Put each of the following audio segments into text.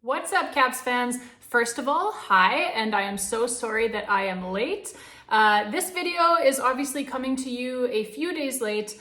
What's up, Caps fans? First of all, hi, and I am so sorry that I am late. This video is obviously coming to you a few days late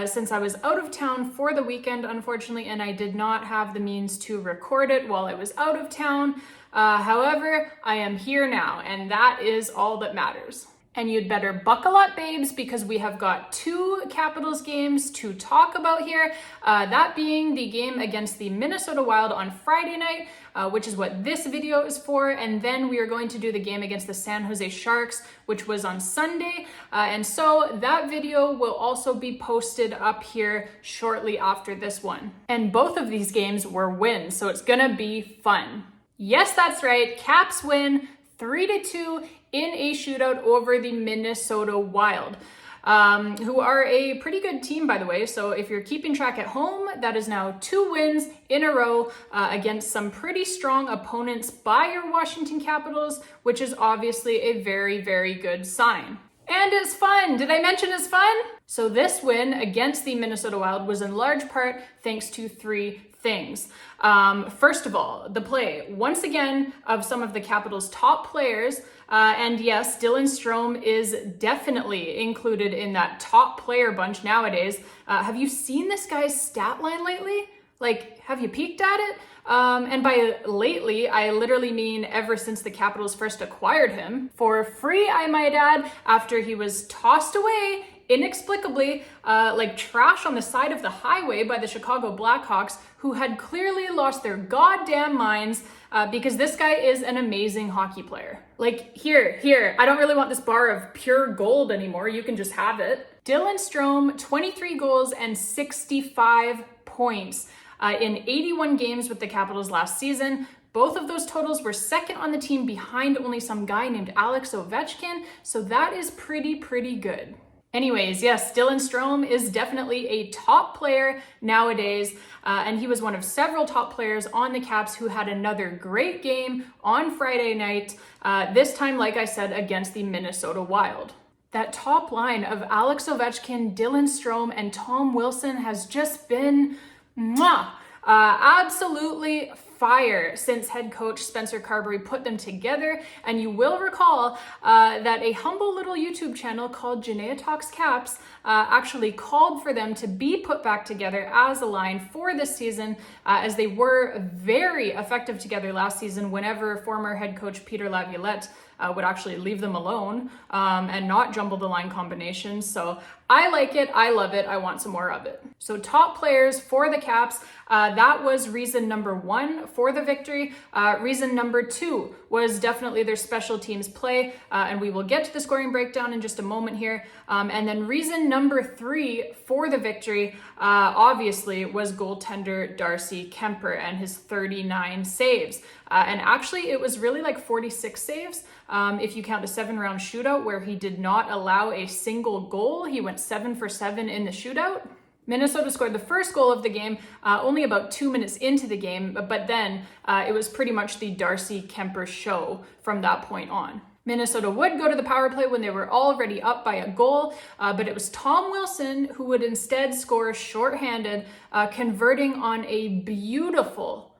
since I was out of town for the weekend, unfortunately, and I did not have the means to record it while I was out of town. However, I am here now, and that is all that matters. And you'd better buckle up, babes, because we have got two Capitals games to talk about here. That being the game against the Minnesota Wild on Friday night, which is what this video is for. And then we are going to do the game against the San Jose Sharks, which was on Sunday. And so that video will also be posted up here shortly after this one. And both of these games were wins, so it's gonna be fun. Yes, that's right. Caps win 3-2 in a shootout over the Minnesota Wild, who are a pretty good team, by the way. So if you're keeping track at home, that is now 2 wins in a row against some pretty strong opponents by your Washington Capitals, which is obviously a very, very good sign. And it's fun. Did I mention it's fun? So this win against the Minnesota Wild was in large part thanks to 3 things. First of all, the play, once again, of some of the Capitals' top players. And yes, Dylan Strome is definitely included in that top player bunch nowadays. Have you seen this guy's stat line lately? Like, have you peeked at it? And by lately, I literally mean ever since the Capitals first acquired him, for free, I might add, after he was tossed away inexplicably like trash on the side of the highway by the Chicago Blackhawks, who had clearly lost their goddamn minds because this guy is an amazing hockey player. Like, here, I don't really want this bar of pure gold anymore. You can just have it. Dylan Strome, 23 goals and 65 points in 81 games with the Capitals last season. Both of those totals were second on the team behind only some guy named Alex Ovechkin, so that is pretty good. Anyways, yes, Dylan Strome is definitely a top player nowadays, and he was one of several top players on the Caps who had another great game on Friday night, this time, like I said, against the Minnesota Wild. That top line of Alex Ovechkin, Dylan Strome, and Tom Wilson has just been absolutely fire since head coach Spencer Carberry put them together. And you will recall that a humble little YouTube channel called Janaea Talks Caps actually called for them to be put back together as a line for this season, as they were very effective together last season whenever former head coach Peter Laviolette would actually leave them alone and not jumble the line combinations. So I like it, I love it, I want some more of it. So top players for the Caps, that was reason number 1 for the victory. Reason number 2 was definitely their special teams play, and we will get to the scoring breakdown in just a moment here. And then reason number 3 for the victory, obviously, was goaltender Darcy Kuemper and his 39 saves. And actually, it was really like 46 saves. If you count the 7-round shootout where he did not allow a single goal. He went 7 for 7 in the shootout. Minnesota scored the first goal of the game only about 2 minutes into the game, but then it was pretty much the Darcy Kuemper show from that point on. Minnesota would go to the power play when they were already up by a goal, but it was Tom Wilson who would instead score shorthanded, converting on a beautiful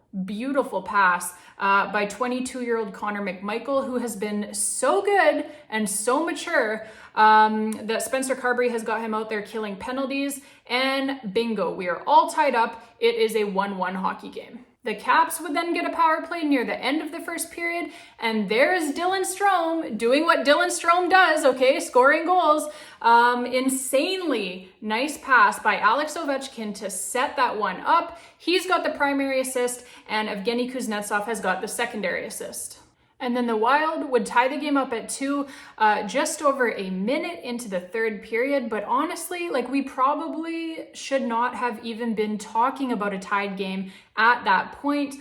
pass by 22-year-old Connor McMichael, who has been so good and so mature that Spencer Carberry has got him out there killing penalties, and bingo, we are all tied up. It is a 1-1 hockey game. The Caps would then get a power play near the end of the first period, and there's Dylan Strome doing what Dylan Strome does, okay, scoring goals. Insanely nice pass by Alex Ovechkin to set that one up. He's got the primary assist, and Evgeny Kuznetsov has got the secondary assist. And then the Wild would tie the game up at 2 just over a minute into the third period. But honestly, like, we probably should not have even been talking about a tied game at that point.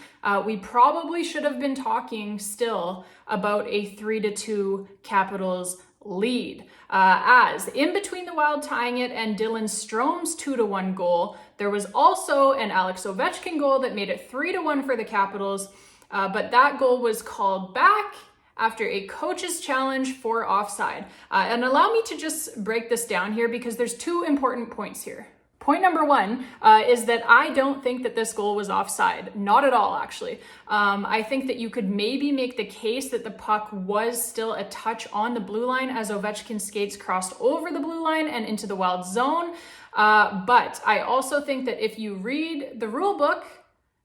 We probably should have been talking still about a 3-2 Capitals lead. As in between the Wild tying it and Dylan Strome's 2-1 goal, there was also an Alex Ovechkin goal that made it 3-1 for the Capitals. But that goal was called back after a coach's challenge for offside. And allow me to just break this down here because there's 2 important points here. Point number one is that I don't think that this goal was offside. Not at all, actually. I think that you could maybe make the case that the puck was still a touch on the blue line as Ovechkin's skates crossed over the blue line and into the Wild zone. But I also think that if you read the rule book,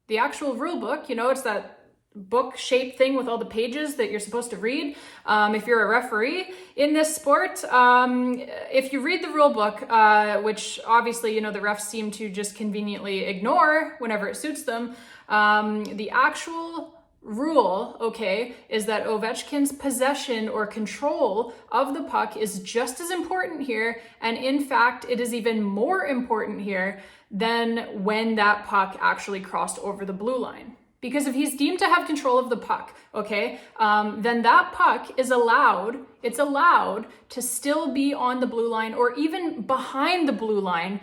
the actual rule book, you know, it's that book-shaped thing with all the pages that you're supposed to read. If you're a referee in this sport, if you read the rule book, which obviously, you know, the refs seem to just conveniently ignore whenever it suits them, the actual rule, okay, is that Ovechkin's possession or control of the puck is just as important here. And in fact, it is even more important here than when that puck actually crossed over the blue line. Because if he's deemed to have control of the puck, okay, then that puck is allowed to still be on the blue line or even behind the blue line,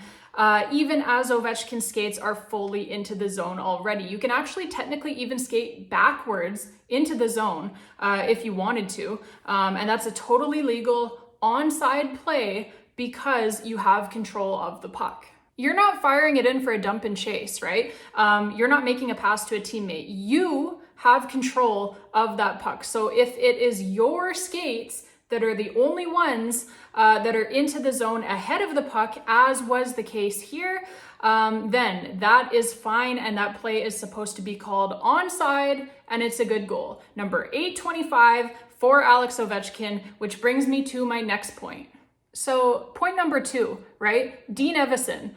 even as Ovechkin's skates are fully into the zone already. You can actually technically even skate backwards into the zone if you wanted to, and that's a totally legal onside play because you have control of the puck. You're not firing it in for a dump and chase, right? You're not making a pass to a teammate. You have control of that puck. So if it is your skates that are the only ones that are into the zone ahead of the puck, as was the case here, then that is fine, and that play is supposed to be called onside, and it's a good goal. Number 825 for Alex Ovechkin, which brings me to my next point. So point number two, right? Dean Evason.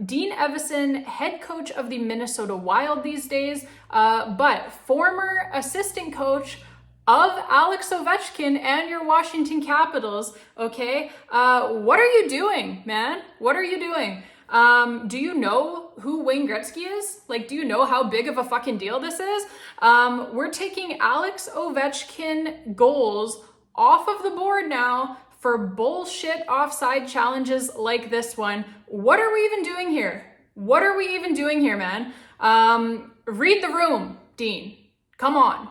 Dean Evason, head coach of the Minnesota Wild these days, but former assistant coach of Alex Ovechkin and your Washington Capitals, okay? What are you doing, man? What are you doing? Do you know who Wayne Gretzky is? Like, do you know how big of a fucking deal this is? We're taking Alex Ovechkin goals off of the board now for bullshit offside challenges like this one. What are we even doing here? What are we even doing here, man? Read the room, Dean. Come on.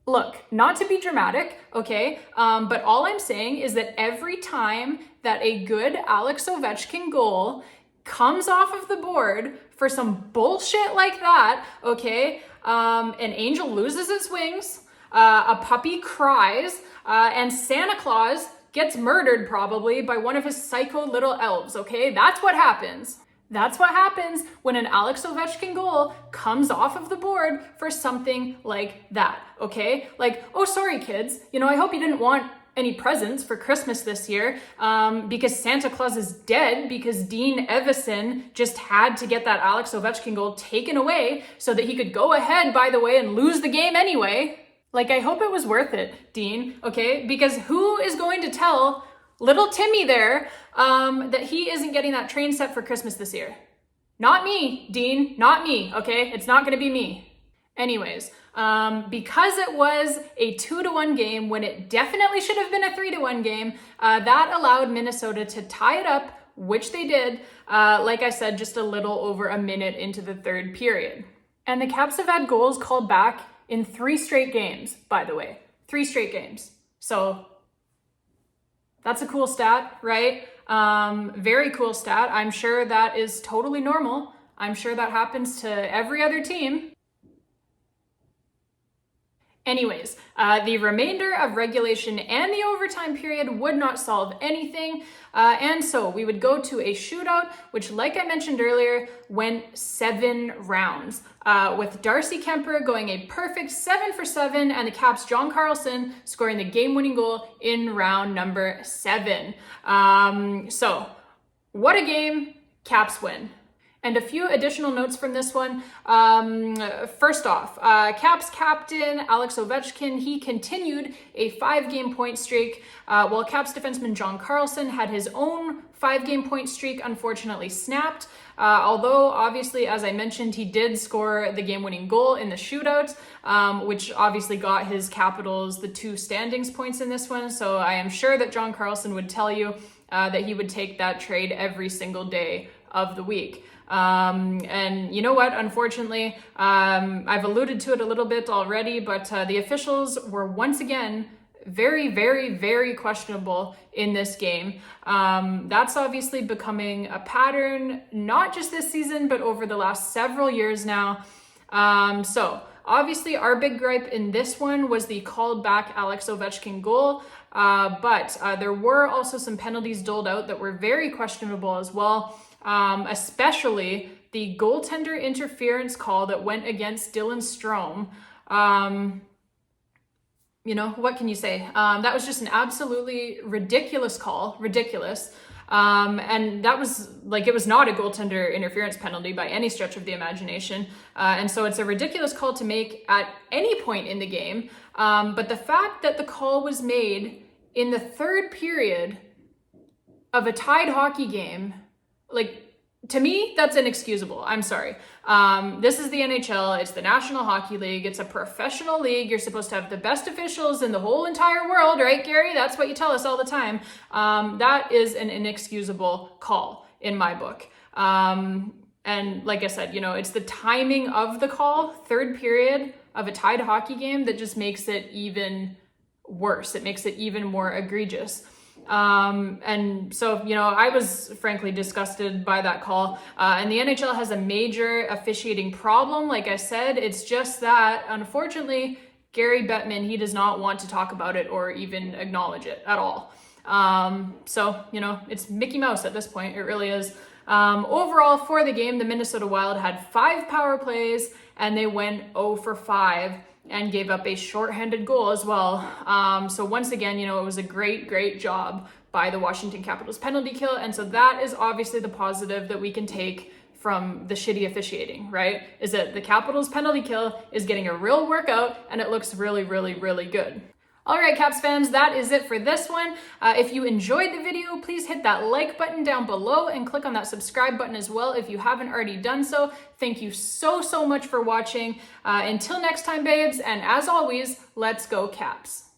Look, not to be dramatic, okay? But all I'm saying is that every time that a good Alex Ovechkin goal comes off of the board for some bullshit like that, okay, an angel loses its wings, a puppy cries, and Santa Claus gets murdered probably by one of his psycho little elves, okay? That's what happens. That's what happens when an Alex Ovechkin goal comes off of the board for something like that, okay? Like, oh, sorry, kids. You know, I hope you didn't want any presents for Christmas this year because Santa Claus is dead because Dean Evason just had to get that Alex Ovechkin goal taken away so that he could go ahead, by the way, and lose the game anyway. Like, I hope it was worth it, Dean, okay? Because who is going to tell little Timmy there that he isn't getting that train set for Christmas this year? Not me, Dean, not me, okay? It's not gonna be me. Anyways, because it was a 2-1 game when it definitely should have been a 3-1 game, that allowed Minnesota to tie it up, which they did, like I said, just a little over a minute into the third period. And the Caps have had goals called back in 3 straight games, by the way. 3 straight games. So that's a cool stat, right? Very cool stat. I'm sure that is totally normal. I'm sure that happens to every other team. Anyways, the remainder of regulation and the overtime period would not solve anything. And so we would go to a shootout, which, like I mentioned earlier, went 7 rounds, with Darcy Kuemper going a perfect 7 for 7 and the Caps' John Carlson scoring the game-winning goal in round number 7. So what a game. Caps win. And a few additional notes from this one. First off, Caps captain Alex Ovechkin, he continued a 5-game point streak, while Caps defenseman John Carlson had his own 5-game point streak unfortunately snapped. Although, obviously, as I mentioned, he did score the game-winning goal in the shootout, which obviously got his Capitals the 2 standings points in this one. So I am sure that John Carlson would tell you that he would take that trade every single day of the week. And you know what, unfortunately, I've alluded to it a little bit already, but the officials were once again very, very, very questionable in this game. That's obviously becoming a pattern, not just this season, but over the last several years now. So obviously our big gripe in this one was the called back Alex Ovechkin goal. But there were also some penalties doled out that were very questionable as well, especially the goaltender interference call that went against Dylan Strome. You know, what can you say? That was just an absolutely ridiculous call, ridiculous. And that was like, it was not a goaltender interference penalty by any stretch of the imagination. And so it's a ridiculous call to make at any point in the game. But the fact that the call was made in the third period of a tied hockey game, like, to me, that's inexcusable. I'm sorry. This is the NHL. It's the National Hockey League. It's a professional league. You're supposed to have the best officials in the whole entire world, right, Gary? That's what you tell us all the time. That is an inexcusable call in my book. And like I said, you know, it's the timing of the call, third period of a tied hockey game, that just makes it even worse. It makes it even more egregious. And so, you know, I was frankly disgusted by that call. And the NHL has a major officiating problem. Like I said, it's just that, unfortunately, Gary Bettman, he does not want to talk about it or even acknowledge it at all. So, you know, it's Mickey Mouse at this point. It really is. Overall, for the game, the Minnesota Wild had 5 power plays and they went 0 for 5. And gave up a shorthanded goal as well. So once again, you know, it was a great job by the Washington Capitals penalty kill. And so that is obviously the positive that we can take from the shitty officiating, right? Is that the Capitals penalty kill is getting a real workout and it looks really good. All right, Caps fans, that is it for this one. If you enjoyed the video, please hit that like button down below and click on that subscribe button as well if you haven't already done so. Thank you so much for watching. Until next time, babes, and as always, let's go Caps.